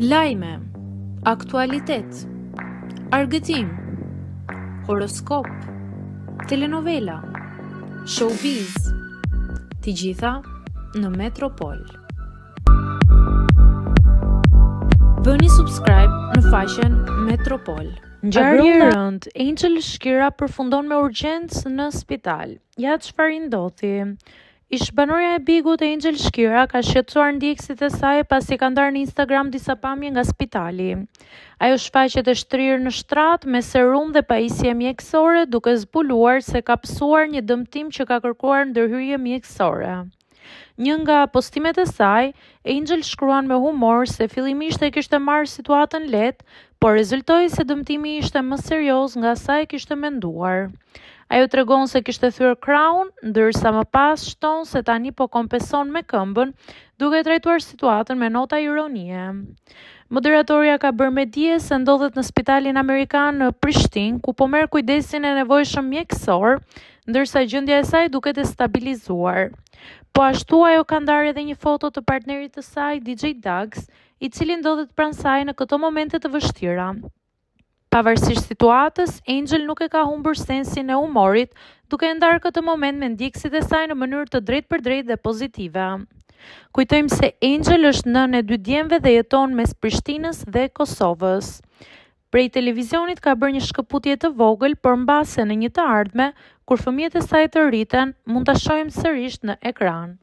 Lajme, aktualitet, argëtim, horoskop, telenovela, showbiz, të gjitha në Metropol. Bëni subscribe në faqen Metropol. Ngjarje e rëndë, Angel Shkira përfundon me urgjencë në spital. Ja çfarë ndodhi? Ish-banorja e Bigut Angel Shkira ka shqetësuar ndjekësit e saj pasi ka ndarë në Instagram disa pamje nga spitali. Ajo shfaqet e shtrirë në shtrat me serum dhe pajisje mjekësore, duke zbuluar se ka pësuar një dëmtim që ka kërkuar ndërhyrje mjekësore. Një nga postimet e saj, Angel shkruan me humor se fillimisht e kishte marrë situatën lehtë, por rezultoi se dëmtimi ishte më serioz nga sa e kishte menduar. Ajo tregon se kishte thyer krahun, ndërsa më pas shton se tani po kompenson me këmbën, duke trajtuar situatën me nota ironie. Moderatorja ka bërë me dije se ndodhet në spitalin amerikan në Prishtinë, ku po merr kujdesin e nevojshëm mjekësor, ndërsa gjendja e saj duket e stabilizuar. Po ashtu ajo ka ndarë edhe një foto të partnerit të saj, DJ Dags, i cili ndodhet pranë saj në këto momente të vështira. Pavarësisht situatës, Angel nuk e ka humbur sensin e humorit, duke ndarë këtë moment me ndjekësit e saj në mënyrë të drejtpërdrejtë dhe pozitive. Kujtojmë se Angel është nënë e 2 djemve dhe jeton mes Prishtinës dhe Kosovës. Prej televizionit ka bërë një shkëputje të vogël, por mbase në një të ardhme, kur fëmijët e saj të rriten, mund ta shohim sërish në ekran.